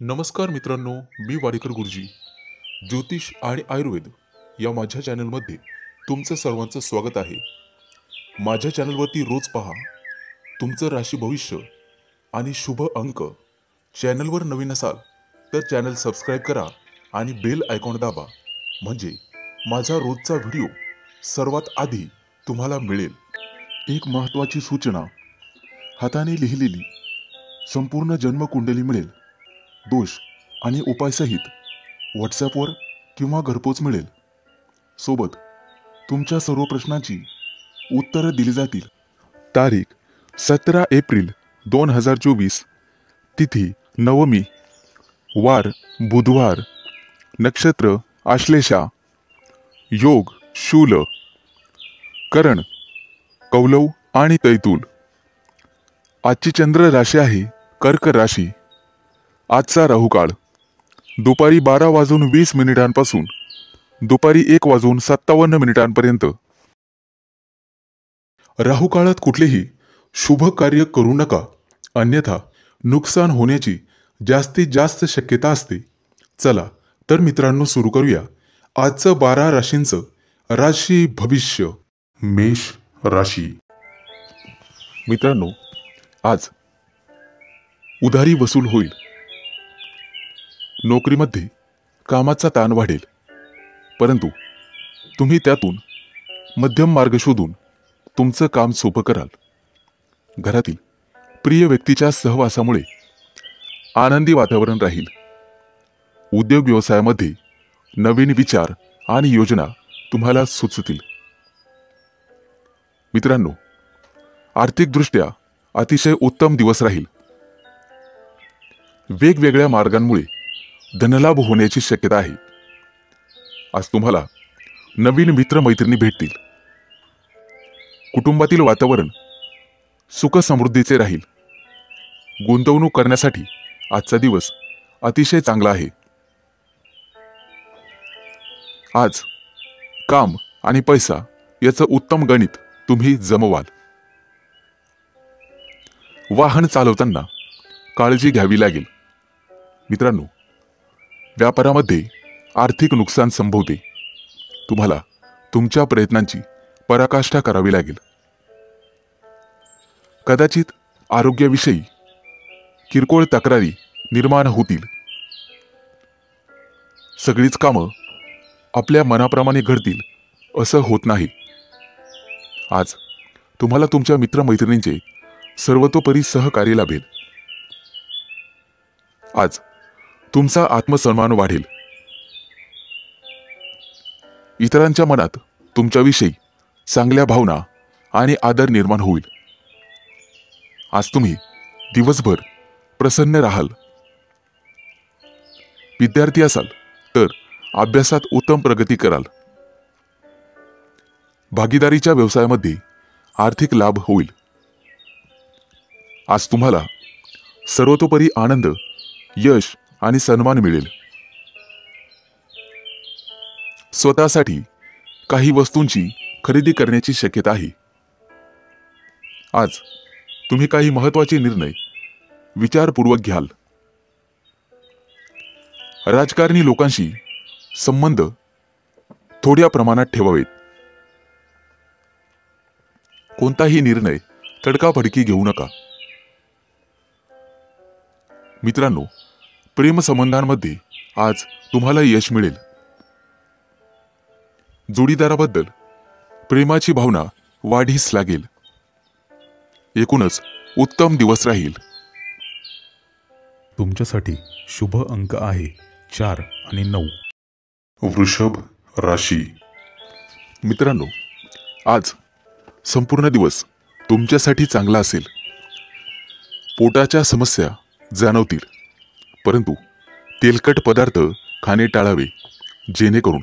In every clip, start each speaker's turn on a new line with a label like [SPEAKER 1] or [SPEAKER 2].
[SPEAKER 1] नमस्कार मित्रांनो, मी वाडेकर गुरुजी. ज्योतिष आणि आयुर्वेद या माझ्या चॅनलमध्ये तुमचं सर्वांचं स्वागत आहे. माझ्या चॅनलवरती रोज पहा तुमचं राशी भविष्य आणि शुभ अंक. चॅनलवर नवीन असाल तर चॅनल सबस्क्राईब करा आणि बेल आयकॉन दाबा, म्हणजे माझा रोजचा व्हिडिओ सर्वात आधी तुम्हाला मिळेल. एक महत्त्वाची सूचना: हाताने लिहिलेली संपूर्ण जन्मकुंडली मिळेल. दोष आणि उपायसहित व्हॉट्सॲपवर किंवा घरपोच मिळेल. सोबत तुमच्या सर्व प्रश्नांची उत्तरं दिली जातील. तारीख 17 एप्रिल 2024. तिथी नवमी, वार बुधवार, नक्षत्र आश्लेषा, योग शूल, करण कौलव आणि तैतूल. आजची चंद्र राशी आहे कर्क राशी. आजचा राहुकाळ दुपारी 12:20 दुपारी 1:57 राहुकाळात कुठलेही शुभ कार्य करू नका, अन्यथा नुकसान होण्याची जास्तीत जास्त शक्यता असते. चला तर मित्रांनो, सुरू करूया आजचं 12 राशींचं राशी भविष्य. मेष राशी. मित्रांनो, आज उधारी वसूल होईल. नोकरीमध्ये कामाचा ताण वाढेल, परंतु तुम्ही त्यातून मध्यम मार्ग शोधून तुमचं काम सोपं कराल. घरातील प्रिय व्यक्तीच्या सहवासामुळे आनंदी वातावरण राहील. उद्योग व्यवसायामध्ये नवीन विचार आणि योजना तुम्हाला सुचतील. मित्रांनो, आर्थिकदृष्ट्या अतिशय उत्तम दिवस राहील. वेगवेगळ्या मार्गांमुळे धनलाभ होण्याची शक्यता आहे. आज तुम्हाला नवीन मित्रमैत्रिणी भेटतील. कुटुंबातील वातावरण सुख समृद्धीचे राहील. गुंतवणूक करण्यासाठी आजचा दिवस अतिशय चांगला आहे. आज काम आणि पैसा याचं उत्तम गणित तुम्ही जमवाल. वाहन चालवताना काळजी घ्यावी लागेल. मित्रांनो, व्यापारामध्ये आर्थिक नुकसान संभवते. तुम्हाला तुमच्या प्रयत्नांची पराकाष्ठा करावी लागेल. कदाचित आरोग्याविषयी किरकोळ तक्रारी निर्माण होतील. सगळीच कामं आपल्या मनाप्रमाणे घडतील असं होत नाही. आज तुम्हाला तुमच्या मित्रमैत्रिणींचे सर्वतोपरी सहकार्य लाभेल. आज तुमचा आत्मसन्मान वाढेल. इतरांच्या मनात तुमच्याविषयी चांगल्या भावना आणि आदर निर्माण होईल. आज तुम्ही दिवसभर प्रसन्न राहाल. विद्यार्थी असाल तर अभ्यासात उत्तम प्रगती कराल. भागीदारीच्या व्यवसायामध्ये आर्थिक लाभ होईल. आज तुम्हाला सर्वतोपरी आनंद, यश आणि सन्मान मिळेल. स्वतःसाठी काही वस्तूंची खरेदी करण्याची शक्यता आहे. आज तुम्ही काही महत्त्वाचे निर्णय विचारपूर्वक घ्याल. राजकारणी लोकांशी संबंध थोड्या प्रमाणात ठेवावेत. कोणताही निर्णय तडकाफडकी घेऊ नका. मित्रांनो, प्रेमसंबंधांमध्ये आज तुम्हाला यश मिळेल. जोडीदाराबद्दल प्रेमाची भावना वाढीस लागेल. एकूणच उत्तम दिवस राहील.
[SPEAKER 2] तुमच्यासाठी शुभ अंक आहे 4 आणि 9.
[SPEAKER 1] वृषभ राशी. मित्रांनो, आज संपूर्ण दिवस तुमच्यासाठी चांगला असेल. पोटाच्या समस्या जाणवतील, परंतु तेलकट पदार्थ खाणे टाळावे, जेणेकरून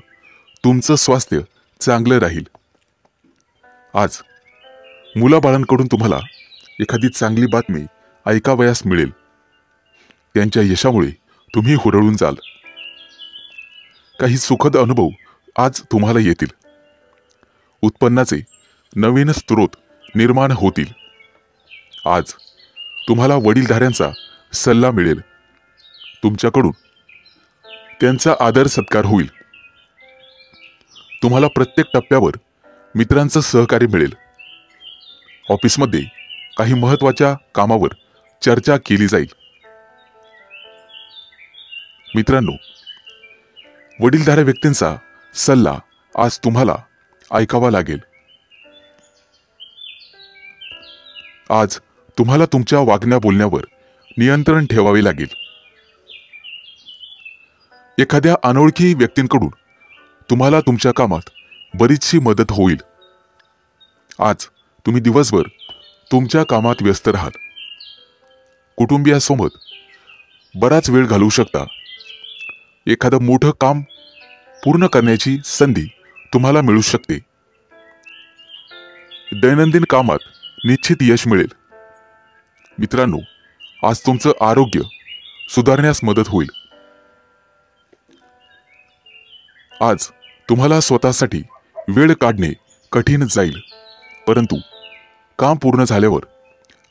[SPEAKER 1] तुमचं स्वास्थ्य चांगलं राहील. आज मुलाबाळांकडून तुम्हाला एखादी चांगली बातमी ऐकावयास मिळेल. त्यांच्या यशामुळे तुम्ही हुरळून जाल. काही सुखद अनुभव आज तुम्हाला येतील. उत्पन्नाचे नवीन स्रोत निर्माण होतील. आज तुम्हाला वडीलधाऱ्यांचा सल्ला मिळेल. तुमच्याकडून त्यांचा आदर सत्कार होईल. तुम्हाला प्रत्येक टप्प्यावर मित्रांचं सहकार्य मिळेल. ऑफिसमध्ये काही महत्त्वाच्या कामावर चर्चा केली जाईल. मित्रांनो, वडीलधाऱ्या व्यक्तींचा सल्ला आज तुम्हाला ऐकावा लागेल. आज तुम्हाला तुमच्या वागण्या बोलण्यावर नियंत्रण ठेवावे लागेल. एखाद्या अनोळखी व्यक्तींकडून तुम्हाला तुमच्या कामात बरीचशी मदत होईल. आज तुम्ही दिवसभर तुमच्या कामात व्यस्त राहाल. कुटुंबियासोबत बराच वेळ घालवू शकता. एखादं मोठं काम पूर्ण करण्याची संधी तुम्हाला मिळू शकते. दैनंदिन कामात निश्चित यश मिळेल. मित्रांनो, आज तुमचं आरोग्य सुधारण्यास मदत होईल. आज तुम्हाला स्वतःसाठी वेळ काढणे कठीण जाईल, परंतु काम पूर्ण झाल्यावर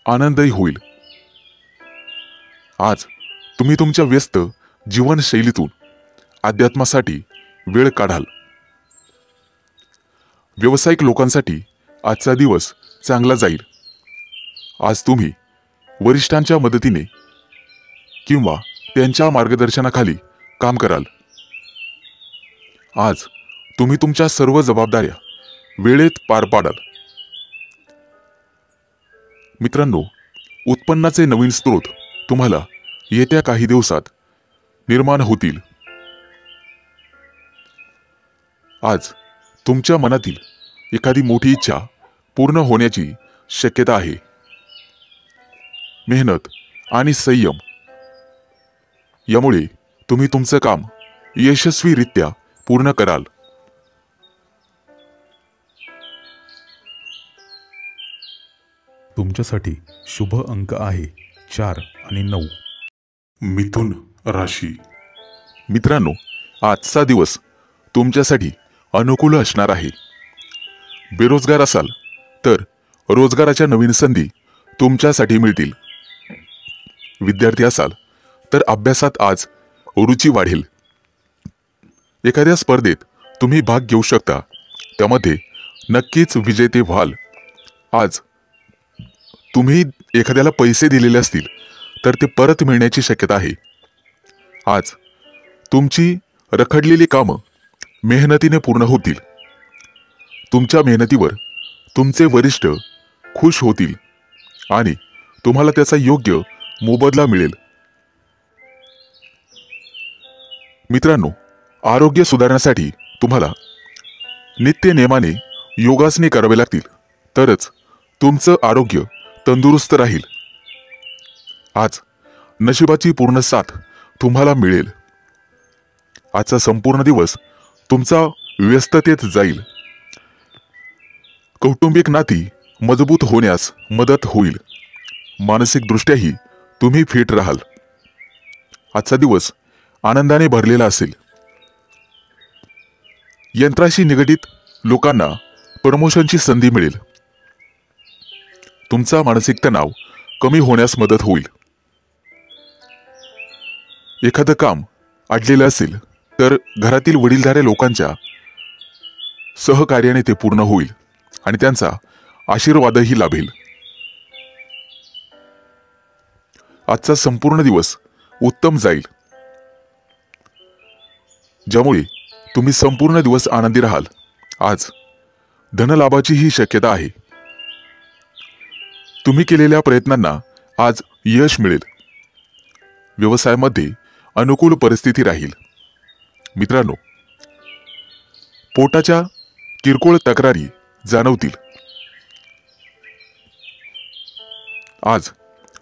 [SPEAKER 1] आनंदही होईल. आज तुम्ही तुमच्या व्यस्त जीवनशैलीतून अध्यात्मासाठी वेळ काढाल. व्यावसायिक लोकांसाठी आजचा दिवस चांगला जाईल. आज तुम्ही वरिष्ठांच्या मदतीने किंवा त्यांच्या मार्गदर्शनाखाली काम कराल. आज तुम्ही तुमच्या सर्व जबाबदाऱ्या वेळेत पार पाडाल. मित्रांनो, उत्पन्नाचे नवीन स्रोत तुम्हाला येत्या काही दिवसात निर्माण होतील. आज तुमच्या मनातील एखादी मोठी इच्छा पूर्ण होण्याची शक्यता आहे. मेहनत आणि संयम यामुळे तुम्ही तुमचं काम यशस्वीरित्या पूर्ण कराल.
[SPEAKER 2] तुमच्यासाठी शुभ अंक आहे 4 आणि 9.
[SPEAKER 1] मिथुन राशी. मित्रांनो, आजचा दिवस तुमच्यासाठी अनुकूल असणार आहे. बेरोजगार असाल तर रोजगाराच्या नवीन संधी तुमच्यासाठी मिळतील. विद्यार्थी असाल तर अभ्यासात आज रुची वाढेल. एखाद्या स्पर्धेत तुम्ही भाग घेऊ शकता, त्यामध्ये नक्कीच विजेते व्हाल. आज तुम्ही एखाद्याला पैसे दिलेले असतील तर ते परत मिळण्याची शक्यता आहे. आज तुमची रखडलेली कामं मेहनतीने पूर्ण होतील. तुमच्या मेहनतीवर तुमचे वरिष्ठ खुश होतील आणि तुम्हाला त्याचा योग्य मोबदला मिळेल. मित्रांनो, आरोग्य सुधारण्यासाठी तुम्हाला नित्य नेमाने योगासने करावे लागतील, तरच तुमचं आरोग्य तंदुरुस्त राहील. आज नशिबाची पूर्ण साथ तुम्हाला मिळेल. आजचा संपूर्ण दिवस तुमचा व्यस्ततेत जाईल. कौटुंबिक नाती मजबूत होण्यास मदत होईल. मानसिकदृष्ट्याही तुम्ही फिट राहाल. आजचा दिवस आनंदाने भरलेला असेल. यंत्राशी निगडित लोकांना प्रमोशनची संधी मिळेल. तुमचा मानसिक तणाव कमी होण्यास मदत होईल. एखादं काम अडलेलं असेल तर घरातील वडीलधाऱ्या लोकांच्या सहकार्याने ते पूर्ण होईल आणि त्यांचा आशीर्वादही लाभेल. आजचा संपूर्ण दिवस उत्तम जाईल, ज्यामुळे तुम्ही संपूर्ण दिवस आनंदी राहाल. आज धनलाभाचीही शक्यता आहे. तुम्ही केलेल्या प्रयत्नांना आज यश मिळेल. व्यवसायामध्ये अनुकूल परिस्थिती राहील. मित्रांनो, पोटाच्या किरकोळ तक्रारी जाणवतील. आज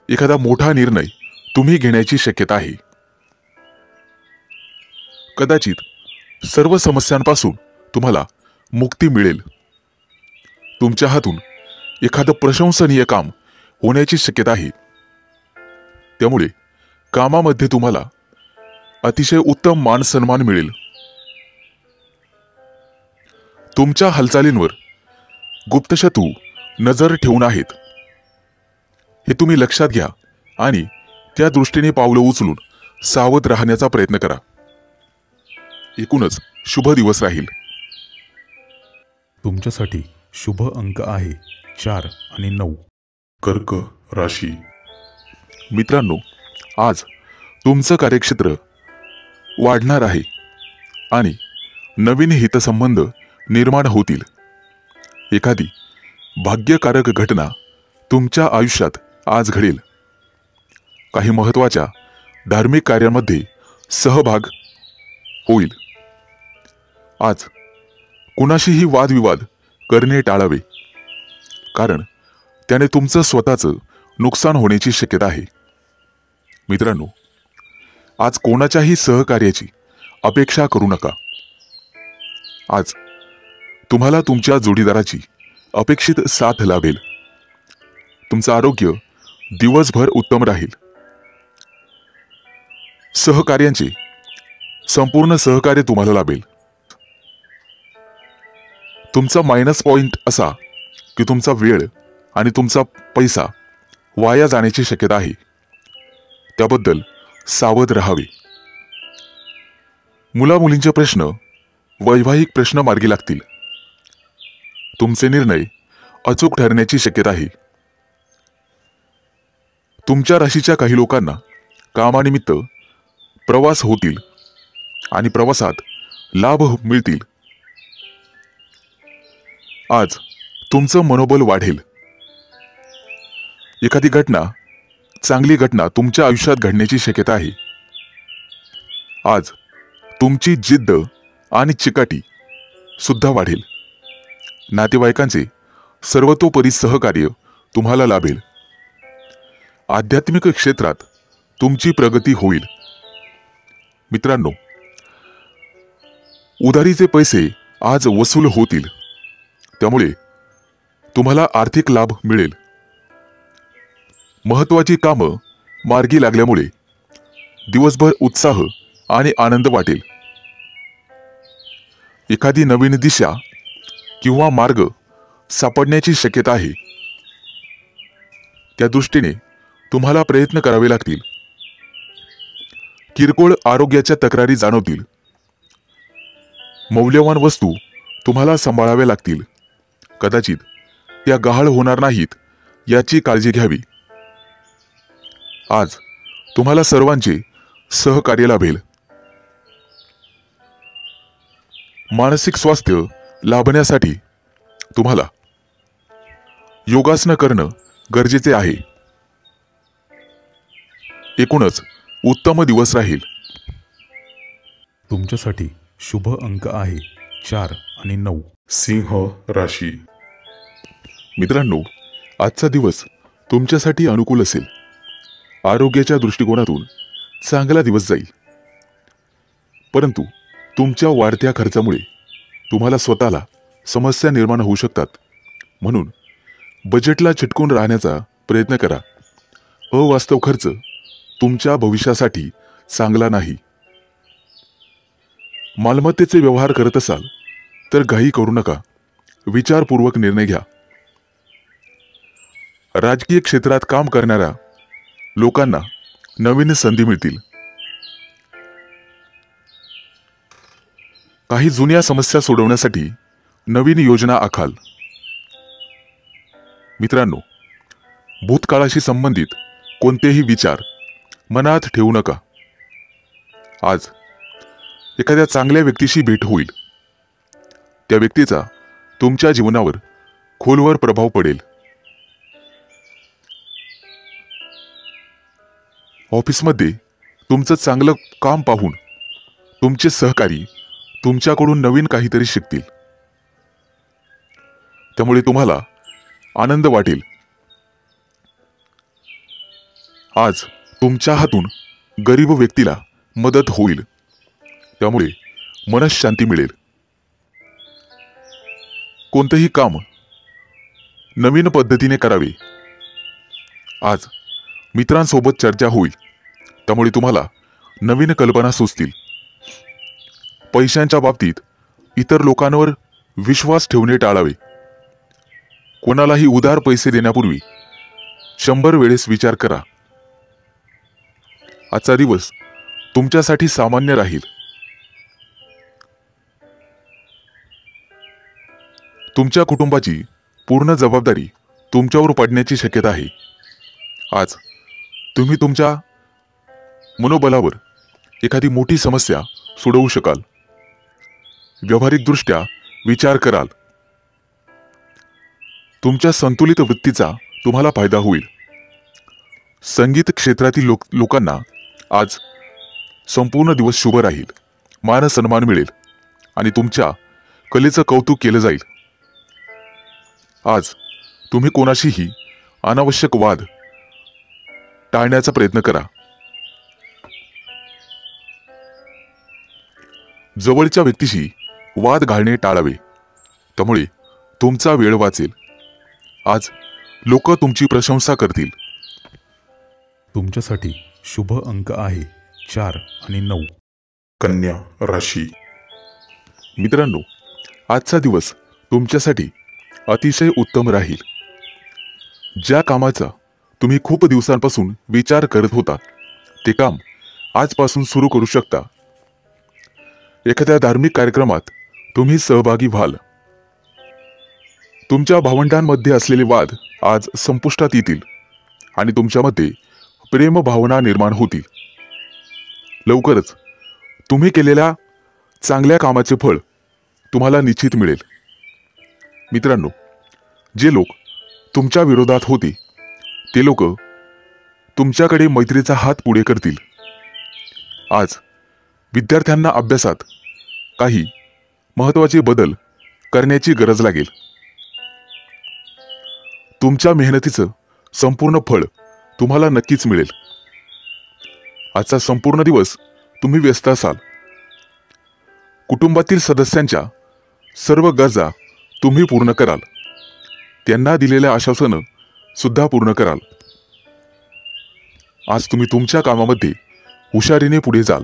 [SPEAKER 1] एखादा मोठा निर्णय तुम्ही घेण्याची शक्यता आहे. कदाचित सर्व समस्यांपासून तुम्हाला मुक्ती मिळेल. तुमच्या हातून एखादं प्रशंसनीय काम होण्याची शक्यता आहे. त्यामुळे कामामध्ये तुम्हाला अतिशय उत्तम मान सन्मान मिळेल. तुमच्या हालचालींवर गुप्तशत्रू नजर ठेवून आहेत, हे तुम्ही लक्षात घ्या आणि त्या दृष्टीने पावलं उचलून सावध राहण्याचा प्रयत्न करा. एकूणच शुभ दिवस राहील.
[SPEAKER 2] तुमच्यासाठी शुभ अंक आहे 4 आणि 9.
[SPEAKER 1] कर्क राशी. मित्रांनो, आज तुमचं कार्यक्षेत्र वाढणार आहे आणि नवीन हितसंबंध निर्माण होतील. एखादी भाग्यकारक घटना तुमच्या आयुष्यात आज घडेल. काही महत्त्वाच्या धार्मिक कार्यांमध्ये सहभाग होईल. आज कुणाशीही वादविवाद करणे टाळावे, कारण त्याने तुमचं स्वतःचं नुकसान होण्याची शक्यता आहे. मित्रांनो, आज कोणाच्याही सहकार्याची अपेक्षा करू नका. आज तुम्हाला तुमच्या जोडीदाराची अपेक्षित साथ लाभेल. तुमचं आरोग्य दिवसभर उत्तम राहील. सहकार्यांचे संपूर्ण सहकार्य तुम्हाला लाभेल. तुमचा मायनस पॉइंट असा की तुमचा वेळ आणि तुमचा पैसा वाया जाण्याची शक्यता आहे. त्याबद्दल सावध राहावे. मुलामुलींचे प्रश्न वैवाहिक प्रश्न मार्गी लागतील. तुमचे निर्णय अचूक ठरण्याची शक्यता आहे. तुमच्या राशीच्या काही लोकांना कामानिमित्त प्रवास होतील आणि प्रवासात लाभ मिळतील. आज तुमचं मनोबल वाढेल. एखादी चांगली घटना तुमच्या आयुष्यात घडण्याची शक्यता आहे. आज तुमची जिद्द आणि चिकाटी सुद्धा वाढेल. नातेवाईकांचे सर्वतोपरी सहकार्य तुम्हाला लाभेल. आध्यात्मिक क्षेत्रात तुमची प्रगती होईल. मित्रांनो, उधारीचे पैसे आज वसूल होतील. त्यामुळे तुम्हाला आर्थिक लाभ मिळेल. महत्त्वाची कामं मार्गी लागल्यामुळे दिवसभर उत्साह आणि आनंद वाटेल. एखादी नवीन दिशा किंवा मार्ग सापडण्याची शक्यता आहे. त्या दृष्टीने तुम्हाला प्रयत्न करावे लागतील. किरकोळ आरोग्याच्या तक्रारी जाणवतील. मौल्यवान वस्तू तुम्हाला सांभाळाव्या लागतील. कदाचित त्या गहाळ होणार नाहीत याची काळजी घ्यावी. आज तुम्हाला सर्वांचे सहकार्य लाभेल. मानसिक स्वास्थ्य लाभण्यासाठी तुम्हाला योगासनं करणं गरजेचे आहे. एकूणच उत्तम दिवस राहील.
[SPEAKER 2] तुमच्यासाठी शुभ अंक आहे 4 आणि 9.
[SPEAKER 1] सिंह राशी. मित्रांनो, आजचा दिवस तुमच्यासाठी अनुकूल असेल. आरोग्याच्या दृष्टिकोनातून चांगला दिवस जाईल. परंतु तुमच्या वाढत्या खर्चामुळे तुम्हाला स्वतःला समस्या निर्माण होऊ शकतात. म्हणून बजेटला चिटकून राहण्याचा प्रयत्न करा. अवास्तव खर्च तुमच्या भविष्यासाठी चांगला नाही. मालमत्तेचे व्यवहार करत असाल तर घाई करू नका. विचारपूर्वक निर्णय घ्या. राजकीय क्षेत्रात काम करणाऱ्या लोकांना नवीन संधी मिळतील. काही जुन्या समस्या सोडवण्यासाठी नवीन योजना आखाल. मित्रांनो, भूतकाळाशी संबंधित कोणतेही विचार मनात ठेवू नका. आज एखाद्या चांगल्या व्यक्तीशी भेट होईल. त्या व्यक्तीचा तुमच्या जीवनावर खोलवर प्रभाव पडेल. ऑफिसमध्ये तुमचं चांगलं काम पाहून तुमचे सहकारी तुमच्याकडून नवीन काहीतरी शिकतील. त्यामुळे तुम्हाला आनंद वाटेल. आज तुमच्या हातून गरीब व्यक्तीला मदत होईल. त्यामुळे मनःशांती मिळेल. कोणतेही काम नवीन पद्धतीने करावे. आज मित्रांसोबत चर्चा होईल. त्यामुळे तुम्हाला नवीन कल्पना सुचतील. पैशांच्या बाबतीत इतर लोकांवर विश्वास ठेवणे टाळावे. कोणालाही उधार पैसे देण्यापूर्वी 100 वेळेस विचार करा. आजचा दिवस तुमच्यासाठी सामान्य राहील. तुमच्या कुटुंबाची पूर्ण जबाबदारी तुमच्यावर पडण्याची शक्यता आहे. आज तुम्ही तुमच्या मनोबलावर एखादी मोठी समस्या सोडवू शकाल. व्यावहारिकदृष्ट्या विचार कराल. तुमच्या संतुलित वृत्तीचा तुम्हाला फायदा होईल. संगीत क्षेत्रातील लोकांना आज संपूर्ण दिवस शुभ राहील. मान सन्मान मिळेल आणि तुमच्या कलेचं कौतुक केलं जाईल. आज तुम्ही कोणाशीही अनावश्यक वाद टाळण्याचा प्रयत्न करा. जवळच्या व्यक्तीशी वाद घालणे टाळावे, त्यामुळे तुमचा वेळ वाचेल. आज लोक तुमची प्रशंसा करतील.
[SPEAKER 2] तुमच्यासाठी शुभ अंक आहे 4 आणि 9.
[SPEAKER 1] कन्या राशी. मित्रांनो, आजचा दिवस तुमच्यासाठी अतिशय उत्तम राहील. ज्या कामाचा तुम्ही खूप दिवसांपासून विचार करत होता ते काम आजपासून सुरू करू शकता. एखाद्या धार्मिक कार्यक्रमात तुम्ही सहभागी व्हाल. तुमच्या भावंडांमध्ये असलेले वाद आज संपुष्टात येतील आणि तुमच्यामध्ये प्रेम भावना निर्माण होतील. लवकरच तुम्ही केलेल्या चांगल्या कामाचे फळ तुम्हाला निश्चित मिळेल. मित्रांनो, जे लोक तुमच्या विरोधात होते ते लोक तुमच्याकडे मैत्रीचा हात पुढे करतील. आज विद्यार्थ्यांना अभ्यासात काही महत्त्वाचे बदल करण्याची गरज लागेल. तुमच्या मेहनतीचं संपूर्ण फळ तुम्हाला नक्कीच मिळेल. आजचा संपूर्ण दिवस तुम्ही व्यस्त असाल. कुटुंबातील सदस्यांच्या सर्व गरजा तुम्ही पूर्ण कराल. त्यांना दिलेल्या आश्वासनं सुद्धा पूर्ण कराल. आज तुम्ही तुमच्या कामामध्ये हुशारीने पुढे जाल.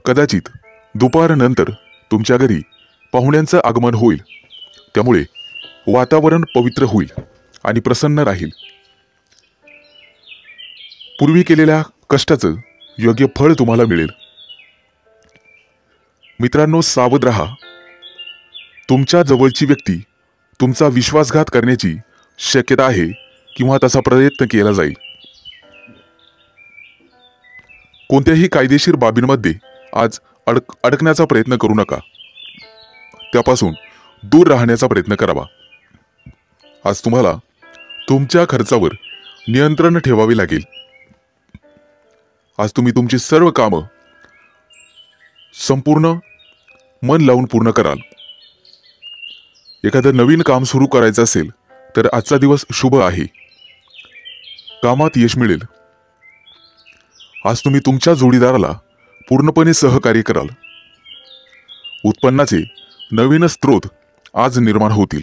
[SPEAKER 1] कदाचित दुपारनंतर तुमच्या घरी पाहुण्यांचं आगमन होईल, त्यामुळे वातावरण पवित्र होईल आणि प्रसन्न राहील. पूर्वी केलेल्या कष्टाचं योग्य फळ तुम्हाला मिळेल. मित्रांनो, सावध राहा. तुमच्या जवळची व्यक्ती तुमचा विश्वासघात करण्याची शक्यता आहे किंवा तसा प्रयत्न केला जाईल. कोणत्याही कायदेशीर बाबींमध्ये आज अडकण्याचा प्रयत्न करू नका. त्यापासून दूर राहण्याचा प्रयत्न करावा. आज तुम्हाला तुमच्या खर्चावर नियंत्रण ठेवावे लागेल. आज तुम्ही तुमची सर्व कामं संपूर्ण मन लावून पूर्ण कराल. एखादं नवीन काम सुरू करायचं असेल तर आजचा दिवस शुभ आहे. कामात यश मिळेल. आज तुम्ही तुमच्या जोडीदाराला पूर्णपणे सहकार्य कराल. उत्पन्नाचे नवीन स्रोत आज निर्माण होतील.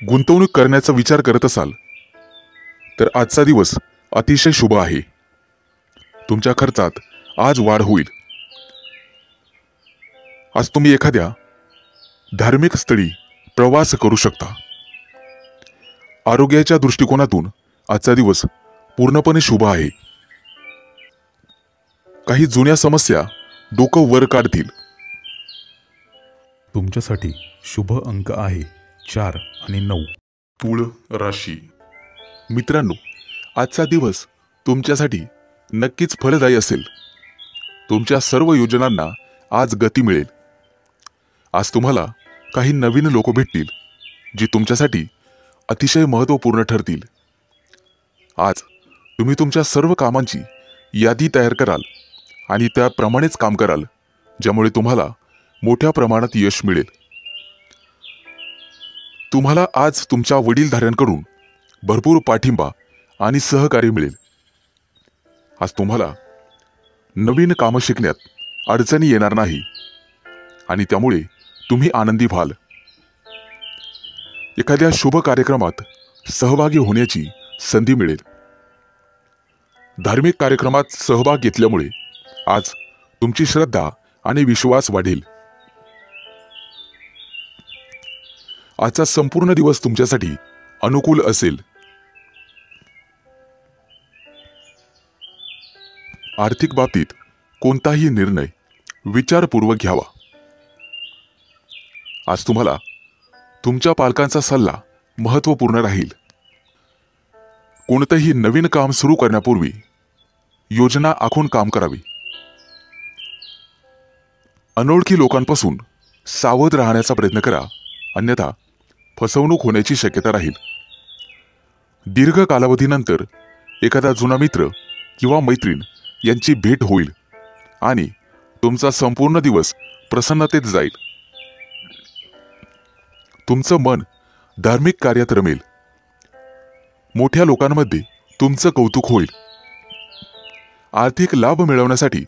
[SPEAKER 1] गुंतवणूक करण्याचा विचार करत असाल तर आजचा दिवस अतिशय शुभ आहे. तुमच्या खर्चात आज वाढ होईल. आज तुम्ही एखाद्या धार्मिक स्थळी प्रवास करू शकता. आरोग्याच्या दृष्टिकोनातून आजचा दिवस पूर्णपणे शुभ आहे. काही जुन्या समस्या डोकं वर काढतील.
[SPEAKER 2] तुमच्यासाठी शुभ अंक आहे 4 आणि 9.
[SPEAKER 1] तुळ राशी. मित्रांनो, आजचा दिवस तुमच्यासाठी नक्कीच फलदायी असेल. तुमच्या सर्व योजनांना आज गती मिळेल. आज तुम्हाला काही नवीन लोक भेटतील जी तुमच्यासाठी अतिशय महत्त्वपूर्ण ठरतील. आज तुम्ही तुमच्या सर्व कामांची यादी तयार कराल आणि त्याप्रमाणेच काम कराल, ज्यामुळे तुम्हाला मोठ्या प्रमाणात यश मिळेल. तुम्हाला आज तुमच्या वडीलधाऱ्यांकडून भरपूर पाठिंबा आणि सहकार्य मिळेल. आज तुम्हाला नवीन कामं शिकण्यात अडचणी येणार नाही आणि त्यामुळे तुम्ही आनंदी व्हाल. एखाद्या शुभ कार्यक्रमात सहभागी होण्याची संधी मिळेल. धार्मिक कार्यक्रमात सहभाग घेतल्यामुळे आज तुमची श्रद्धा आणि विश्वास वाढेल. आजचा संपूर्ण दिवस तुमच्यासाठी अनुकूल असेल. आर्थिक बाबतीत कोणताही निर्णय विचारपूर्वक घ्यावा. आज तुम्हाला तुमच्या पालकांचा सल्ला महत्त्वपूर्ण राहील. कोणतेही नवीन काम सुरू करण्यापूर्वी योजना आखून काम करावी. अनोळखी लोकांपासून सावध राहण्याचा प्रयत्न करा, अन्यथा फसवणूक होण्याची शक्यता राहील. दीर्घ कालावधीनंतर एखादा जुना मित्र किंवा मैत्रीण यांची भेट होईल आणि तुमचा संपूर्ण दिवस प्रसन्नतेत जाईल. तुमचं मन धार्मिक कार्यात रमेल. मोठ्या लोकांमध्ये तुमचं कौतुक होईल. आर्थिक लाभ मिळवण्यासाठी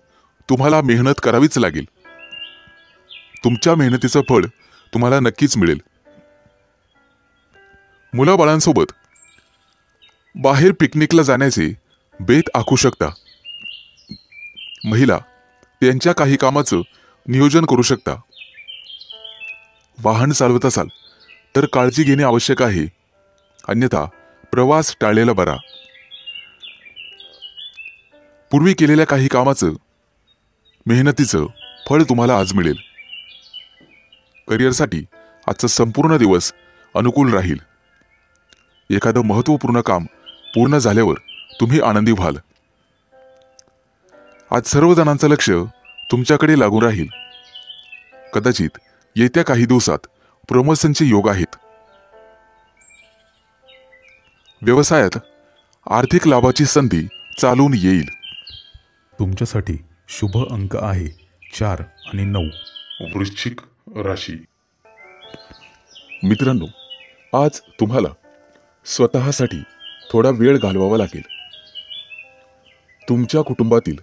[SPEAKER 1] तुम्हाला मेहनत करावीच लागेल. तुमच्या मेहनतीचं फळ तुम्हाला नक्कीच मिळेल. मुलाबाळांसोबत बाहेर पिकनिकला जाण्याचे बेत आखू शकता. महिला त्यांच्या काही कामाचं नियोजन करू शकता. वाहन चालवत असाल तर काळजी घेणे आवश्यक आहे, अन्यथा प्रवास टाळलेला बरा. पूर्वी केलेल्या काही कामाचं मेहनतीचं फळ तुम्हाला आज मिळेल. करिअरसाठी आजचा संपूर्ण दिवस अनुकूल राहील. एखादं महत्त्वपूर्ण काम पूर्ण झाल्यावर तुम्ही आनंदी व्हाल. आज सर्व जणांचं लक्ष तुमच्याकडे लागून राहील. कदाचित येत्या काही दिवसात प्रमोशनचे योग आहेत. व्यवसायात आर्थिक लाभाची संधी चालून येईल.
[SPEAKER 2] तुमच्यासाठी शुभ अंक आहे 4 आणि 9.
[SPEAKER 1] वृश्चिक राशी. मित्रांनो, आज तुम्हाला स्वतःसाठी थोडा वेळ घालवावा लागेल. तुमच्या कुटुंबातील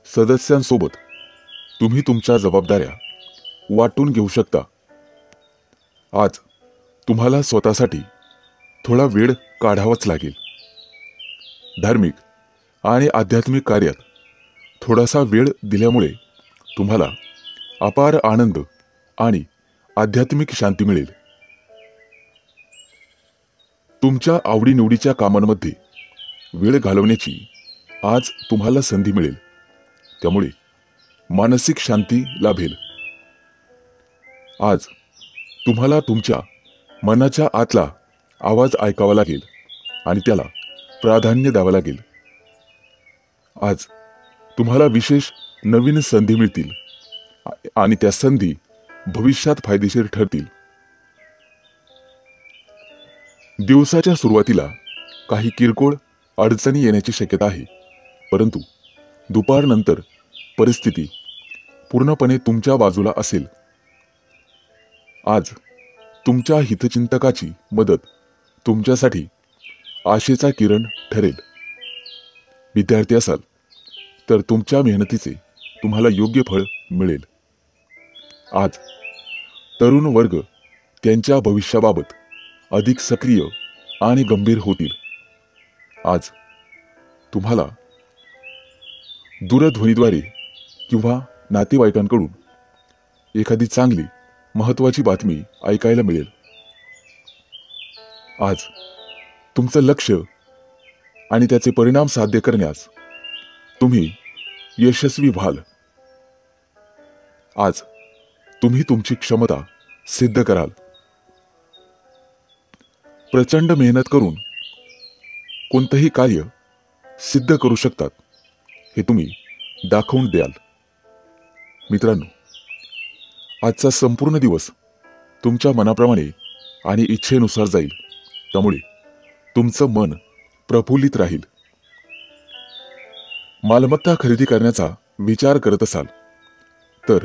[SPEAKER 1] सदस्यांसोबत तुम्ही तुमच्या जबाबदाऱ्या वाटून घेऊ शकता. आज तुम्हाला स्वतःसाठी थोडा वेळ काढावाच लागेल. धार्मिक आणि आध्यात्मिक कार्यात थोडासा वेळ दिल्यामुळे तुम्हाला अपार आनंद आणि आध्यात्मिक शांती मिळेल. तुमच्या आवडीनिवडीच्या कामांमध्ये वेळ घालवण्याची आज तुम्हाला संधी मिळेल. त्यामुळे मानसिक शांती लाभेल. आज तुम्हाला तुमच्या मनाच्या आतला आवाज ऐकावा लागेल आणि त्याला प्राधान्य द्यावं लागेल. आज तुम्हाला विशेष नवीन संधी मिळतील आणि त्या संधी भविष्यात फायदेशीर ठरतील. दिवसाच्या सुरुवातीला काही किरकोळ अडचणी येण्याची शक्यता आहे, परंतु दुपारनंतर परिस्थिती पूर्णपणे तुमच्या बाजूला असेल. आज तुमच्या हितचिंतकाची मदत तुमच्यासाठी आशेचा किरण ठरेल. विद्यार्थी असाल तर तुमच्या मेहनतीचे तुम्हाला योग्य फळ मिळेल. आज तरुण वर्ग त्यांच्या भविष्याबाबत अधिक सक्रिय आणि गंभीर होतील. आज तुम्हाला दूरध्वनीद्वारे किंवा नातेवाईकांकडून एखादी चांगली महत्त्वाची बातमी ऐकायला मिळेल. आज तुमचं लक्ष आणि त्याचे परिणाम साध्य करण्यास तुम्ही यशस्वी व्हाल. आज तुम्ही तुमची क्षमता सिद्ध कराल. प्रचंड मेहनत करून कोणतंही कार्य सिद्ध करू शकतात हे तुम्ही दाखवून द्याल. मित्रांनो, आजचा संपूर्ण दिवस तुमच्या मनाप्रमाणे आणि इच्छेनुसार जाईल. त्यामुळे तुमचं मन प्रफुल्लित राहील. मालमत्ता खरेदी करण्याचा विचार करत असाल तर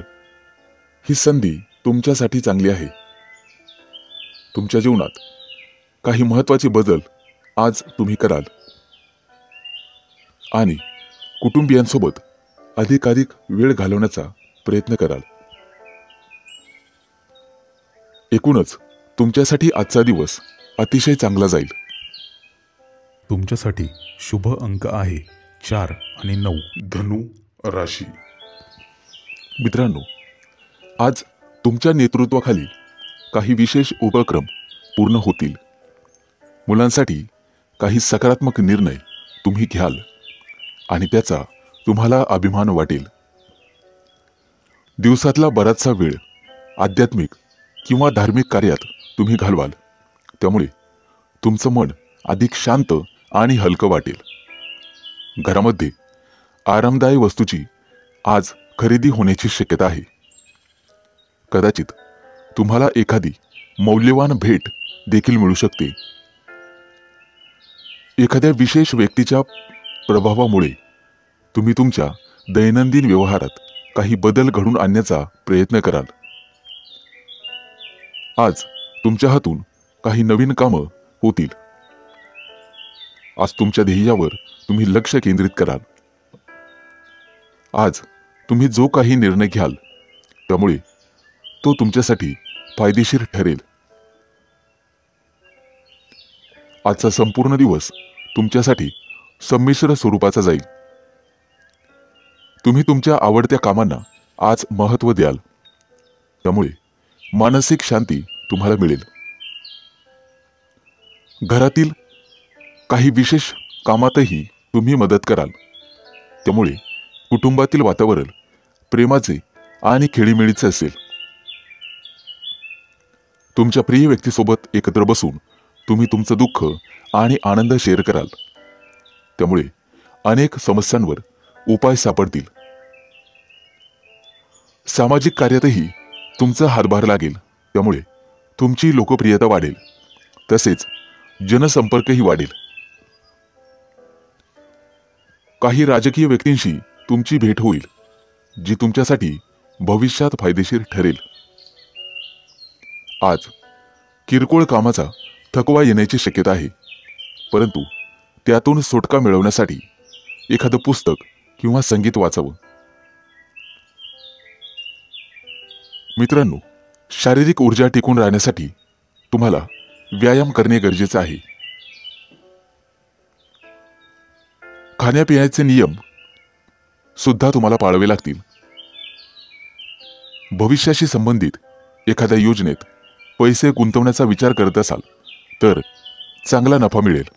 [SPEAKER 1] ही संधी तुमच्यासाठी चांगली आहे. तुमच्या जीवनात काही महत्त्वाचे बदल आज तुम्ही कराल आणि कुटुंबियांसोबत अधिकाधिक वेळ घालवण्याचा प्रयत्न कराल. एकूणच तुमच्यासाठी आजचा दिवस अतिशय चांगला जाईल.
[SPEAKER 2] तुमच्यासाठी शुभ अंक आहे 4 आणि 9.
[SPEAKER 1] धनु राशी. मित्रांनो, आज तुमच्या नेतृत्वाखाली काही विशेष उपक्रम पूर्ण होतील. मुलांसाठी काही सकारात्मक निर्णय तुम्ही घ्याल आणि त्याचा तुम्हाला अभिमान वाटेल. दिवसातला बराचसा वेळ आध्यात्मिक किंवा धार्मिक कार्यात तुम्ही घालवाल. त्यामुळे तुमचं मन अधिक शांत आणि हलकं वाटेल. घरामध्ये आरामदायी वस्तूची आज खरेदी होण्याची शक्यता आहे. कदाचित तुम्हाला एखादी मौल्यवान भेट देखील मिळू शकते. एखाद्या विशेष व्यक्तीच्या प्रभावामुळे तुम्ही तुमच्या दैनंदिन व्यवहारात काही बदल घडवून आणण्याचा प्रयत्न कराल. आज तुमच्या हातून काही नवीन कामं होतील. आज तुमच्या ध्येयावर तुम्ही लक्ष केंद्रित कराल. आज तुम्ही जो काही निर्णय घ्याल त्यामुळे तो तुमच्यासाठी फायदेशीर ठरेल. आजचा संपूर्ण दिवस तुमच्यासाठी संमिश्र स्वरूपाचा जाईल. तुम्ही तुमच्या आवडत्या कामांना आज महत्त्व द्याल. त्यामुळे मानसिक शांती तुम्हाला मिळेल. घरातील काही विशेष कामातही तुम्ही मदत कराल. त्यामुळे कुटुंबातील वातावरण प्रेमाचे आणि खेळीमेळीचे असेल. तुमच्या प्रिय व्यक्तीसोबत एकत्र बसून तुम्ही तुमचं दुःख आणि आनंद शेअर कराल. त्यामुळे अनेक समस्यांवर उपाय सापडतील. सामाजिक कार्यातही तुमचा हातभार लागेल. त्यामुळे तुमची लोकप्रियता वाढेल. तसेच जनसंपर्कही वाढेल. काही राजकीय व्यक्तींशी तुमची भेट होईल, जी तुमच्यासाठी भविष्यात फायदेशीर ठरेल. आज किरकोळ कामाचा थकवा येण्याची शक्यता आहे, परंतु त्यातून सुटका मिळवण्यासाठी एखादं पुस्तक किंवा संगीत वाचावं. मित्रांनो, शारीरिक ऊर्जा टिकून राहण्यासाठी तुम्हाला व्यायाम करणे गरजेचे आहे. खाण्यापिण्याचे नियम सुद्धा तुम्हाला पाळावे लागतील. भविष्याशी संबंधित एखाद्या योजनेत पैसे गुंतवण्याचा विचार करत असाल तर चांगला नफा मिळेल.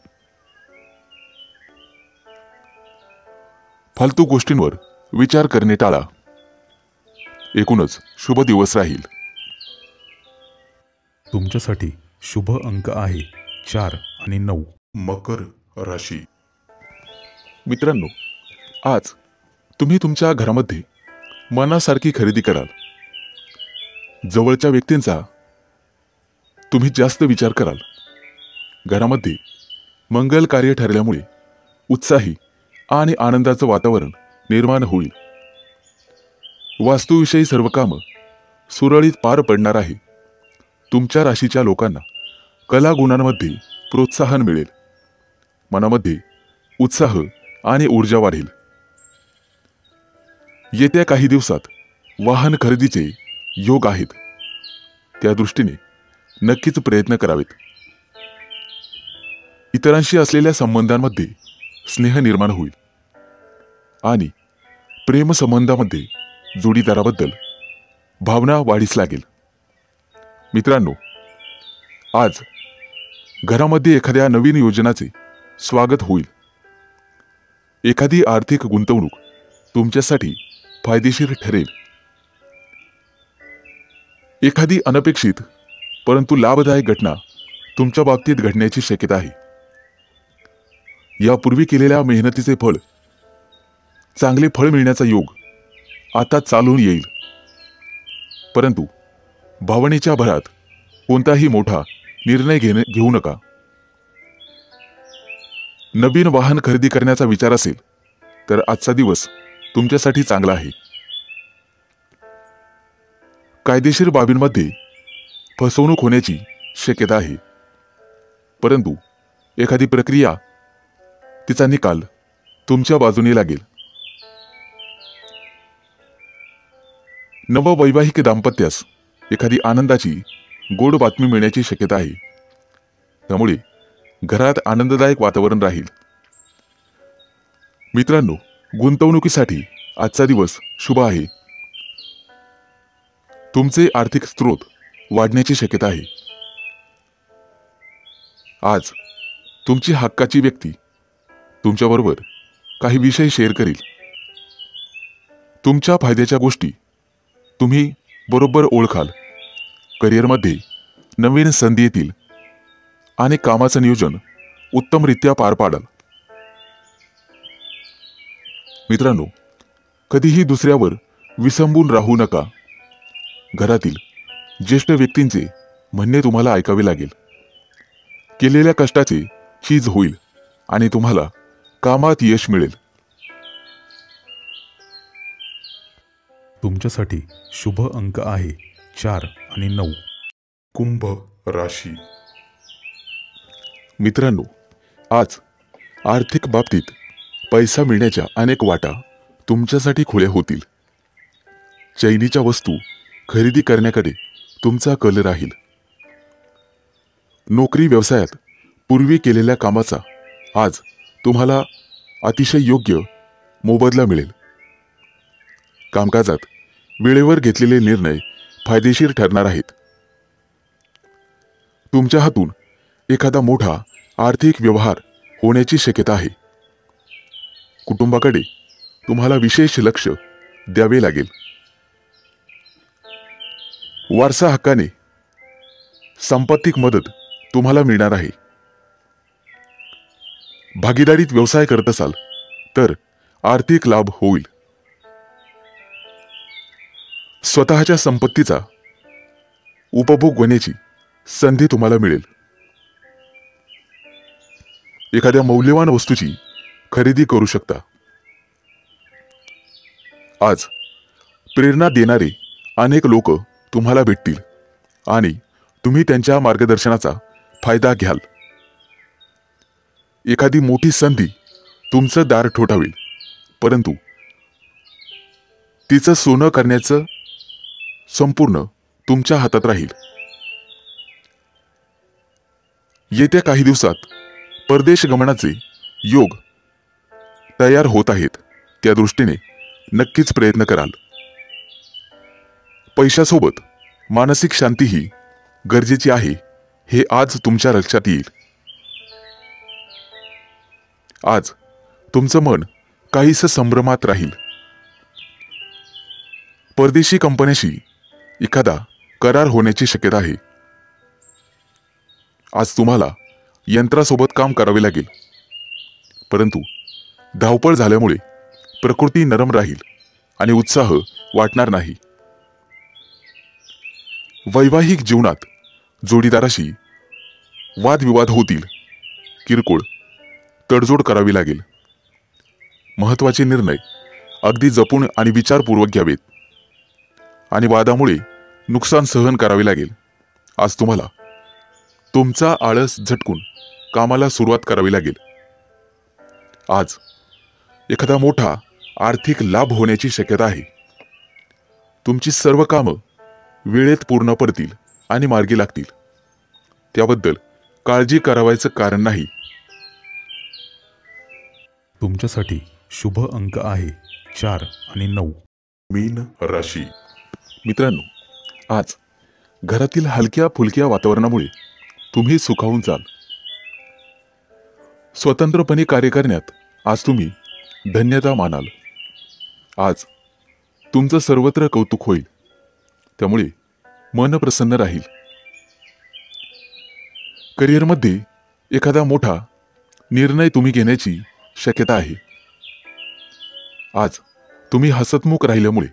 [SPEAKER 1] फालतू गोष्टींवर विचार करणे टाळा. एकूणच शुभ दिवस राहील.
[SPEAKER 2] तुमच्यासाठी शुभ अंक आहे 4 आणि 9.
[SPEAKER 1] मकर राशी. मित्रांनो, आज तुम्ही तुमच्या घरामध्ये मनासारखी खरेदी कराल. जवळच्या व्यक्तींचा तुम्ही जास्त विचार कराल. घरामध्ये मंगल कार्य ठरल्यामुळे उत्साही आणि आनंदाचं वातावरण निर्माण होईल. वास्तूविषयी सर्व कामं सुरळीत पार पडणार आहे. तुमच्या राशीच्या लोकांना कला गुणांमध्ये प्रोत्साहन मिळेल. मनामध्ये उत्साह आणि ऊर्जा वाढेल. येत्या काही दिवसात वाहन खरेदीचे योग आहेत. त्या दृष्टीने नक्कीच प्रयत्न करावेत. इतरांशी असलेल्या संबंधांमध्ये स्नेह निर्माण होईल आणि प्रेम संबंधामध्ये जोडीदाराबद्दल भावना वाढीस लागेल. मित्रांनो, आज घरामध्ये एखाद्या नवीन योजनाचे स्वागत होईल. एखादी आर्थिक गुंतवणूक तुमच्यासाठी फायदेशीर ठरेल. एखादी अनपेक्षित परंतु लाभदायक घटना तुमच्या बाबतीत घडण्याची शक्यता आहे. यापूर्वी केलेल्या मेहनतीचे फळ, चांगले फळ मिळण्याचा योग आता चालून येईल. परंतु भावनेच्या भरात कोणताही मोठा निर्णय घेऊ नका. नवीन वाहन खरेदी करण्याचा विचार असेल तर आजचा दिवस तुमच्यासाठी चांगला आहे. कायदेशीर बाबींमध्ये फसवणूक होण्याची शक्यता आहे, परंतु एखादी प्रक्रिया, तिचा निकाल तुमच्या बाजूने लागेल. नववैवाहिक दाम्पत्यास एखादी आनंदाची गोड बातमी मिळण्याची शक्यता आहे. त्यामुळे घरात आनंददायक वातावरण राहील. मित्रांनो, गुंतवणुकीसाठी आजचा दिवस शुभ आहे. तुमचे आर्थिक स्रोत वाढण्याची शक्यता आहे. आज तुमची हक्काची व्यक्ती तुमच्याबरोबर काही विषय शेअर करेल. तुमच्या फायद्याच्या गोष्टी तुम्ही बरोबर ओळखाल. करिअरमध्ये नवीन संधी येतील आणि कामाचं नियोजन उत्तमरित्या पार पाडाल. मित्रांनो, कधीही दुसऱ्यावर विसंबून राहू नका. घरातील ज्येष्ठ व्यक्तींचे म्हणणे तुम्हाला ऐकावे लागेल. केलेल्या कष्टाचे चीज होईल आणि तुम्हाला कामात यश मिळेल.
[SPEAKER 2] तुमच्यासाठी शुभ अंक आहे 4 आणि 9.
[SPEAKER 1] कुंभ राशी. मित्रांनो, आज आर्थिक बाबतीत पैसा मिळण्याच्या अनेक वाटा तुमच्यासाठी खुल्या होतील. चैनीच्या वस्तू खरेदी करण्याकडे तुमचा कल राहील. नोकरी व्यवसायात पूर्वी केलेल्या कामाचा आज तुम्हाला अतिशय योग्य मोबदला मिळेल. कामकाजात वेळेवर घेतलेले निर्णय फायदेशीर ठरणार आहेत. तुमच्या हातून एखादा मोठा आर्थिक व्यवहार होण्याची शक्यता आहे. कुटुंबाकडे तुम्हाला विशेष लक्ष द्यावे लागेल. वारसा हक्काने संपत्तिक मदत तुम्हाला मिळणार आहे. भागीदारीत व्यवसाय करत असाल तर आर्थिक लाभ होईल. स्वतःच्या संपत्तीचा उपभोग होण्याची संधी तुम्हाला मिळेल. एखाद्या मौल्यवान वस्तूची खरेदी करू शकता. आज प्रेरणा देणारे अनेक लोक तुम्हाला भेटतील आणि तुम्ही त्यांच्या मार्गदर्शनाचा फायदा घ्याल. एखादी मोठी संधी तुमचं दार ठोठावेल, परंतु तिचं सोनं करण्याचं संपूर्ण तुमच्या हातात राहील. येत्या काही दिवसात परदेश गमनाचे योग तयार होत आहेत. त्या दृष्टीने नक्कीच प्रयत्न कराल. पैशासोबत मानसिक शांतीही गरजेची आहे, हे आज तुमच्या लक्षात येईल. आज तुमचं मन काहीसं संभ्रमात राहील. परदेशी कंपन्याशी एखादा करार होण्याची शक्यता आहे. आज तुम्हाला यंत्रासोबत काम करावे लागेल, परंतु धावपळ झाल्यामुळे प्रकृती नरम राहील आणि उत्साह वाटणार नाही. वैवाहिक जीवनात जोडीदाराशी वादविवाद होतील. किरकोळ तडजोड करावी लागेल. महत्त्वाचे निर्णय अगदी जपून आणि विचारपूर्वक घ्यावेत आणि वादामुळे नुकसान सहन करावे लागेल. आज तुम्हाला तुमचा आळस झटकून कामाला सुरुवात करावी लागेल. आज एखादा मोठा आर्थिक लाभ होण्याची शक्यता आहे. तुमची सर्व कामं वेळेत पूर्ण पडतील आणि मार्गी लागतील. त्याबद्दल काळजी करावायचं कारण नाही.
[SPEAKER 2] तुमच्यासाठी शुभ अंक आहे 4 आणि 9.
[SPEAKER 1] मीन राशी. मित्रांनो, आज घरातील हलक्या फुलक्या वातावरणामुळे तुम्ही सुखावून जाल. स्वतंत्रपणे कार्य करण्यात आज तुम्ही धन्यता मानाल. आज तुमचं सर्वत्र कौतुक होईल, त्यामुळे मन प्रसन्न राहील. करिअरमध्ये एखादा मोठा निर्णय तुम्ही घेण्याची शक्यता आहे. आज तुम्ही हसतमुख राहिल्यामुळे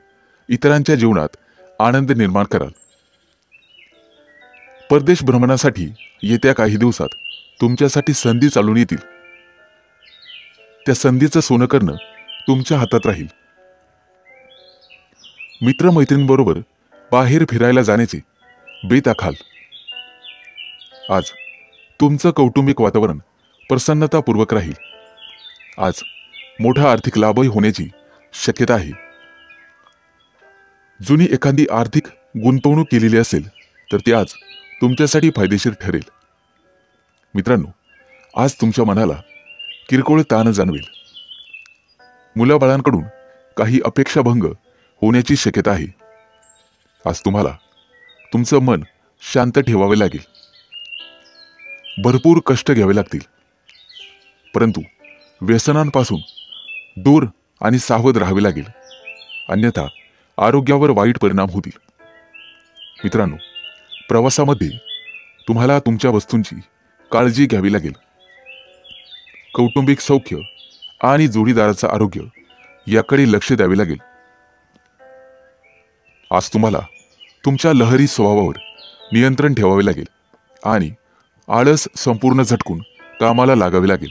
[SPEAKER 1] इतरांच्या जीवनात आनंद निर्माण कराल. परदेश भ्रमणासाठी येत्या काही दिवसात तुमच्यासाठी संधी चालून येतील. त्या संधीचं सोनं करणं तुमच्या हातात राहील. मित्रमैत्रिणींबरोबर बाहेर फिरायला जाण्याचे बेत आखाल. आज तुमचं कौटुंबिक वातावरण प्रसन्नतापूर्वक राहील. आज मोठा आर्थिक लाभही होण्याची शक्यता आहे. जुनी एखादी आर्थिक गुंतवणूक केलेली असेल तर ती आज तुमच्यासाठी फायदेशीर ठरेल. मित्रांनो, आज तुमच्या मनाला किरकोळ ताण जाणवेल. मुलाबाळांकडून काही अपेक्षाभंग होण्याची शक्यता आहे. आज तुम्हाला तुमचं मन शांत ठेवावे लागेल. भरपूर कष्ट घ्यावे लागतील, परंतु व्यसनांपासून दूर आणि सावध राहावे लागेल. अन्यथा आरोग्यावर वाईट परिणाम होतील. मित्रांनो, प्रवासामध्ये तुम्हाला तुमच्या वस्तूंची काळजी घ्यावी लागेल. कौटुंबिक सौख्य आणि जोडीदाराचं आरोग्य याकडे लक्ष द्यावे लागेल. आज तुम्हाला तुमच्या लहरी स्वभावावर नियंत्रण ठेवावे लागेल आणि आळस संपूर्ण झटकून कामाला लागावे लागेल.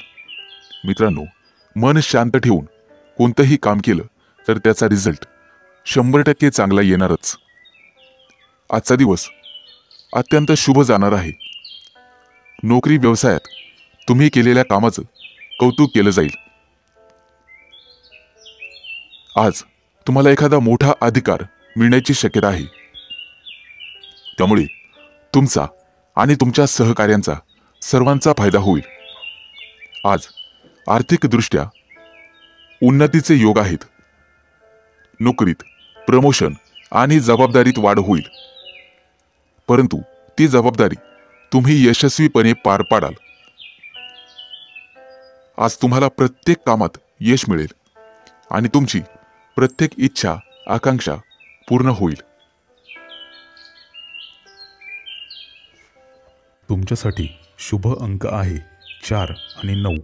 [SPEAKER 1] मित्रांनो, मन शांत ठेवून कोणतंही काम केलं तर त्याचा रिझल्ट 100% चांगला येणारच. आजचा दिवस अत्यंत शुभ जाणार आहे. नोकरी व्यवसायात तुम्ही केलेल्या कामाचं कौतुक केलं जाईल. आज तुम्हाला एखादा मोठा अधिकार मिळण्याची शक्यता आहे. त्यामुळे तुमचा आणि तुमच्या सहकार्यांचा सर्वांचा फायदा होईल. आज आर्थिकदृष्ट्या उन्नतीचे योग आहेत. नोकरीत प्रमोशन आणि जबाबदारीत वाढ होईल, परंतु ती जबाबदारी तुम्ही यशस्वीपणे पार पाडाल. आज तुम्हाला प्रत्येक कामात यश मिळेल आणि तुमची प्रत्येक इच्छा आकांक्षा पूर्ण होईल.
[SPEAKER 2] तुमच्यासाठी शुभ अंक आहे 4 आणि 9.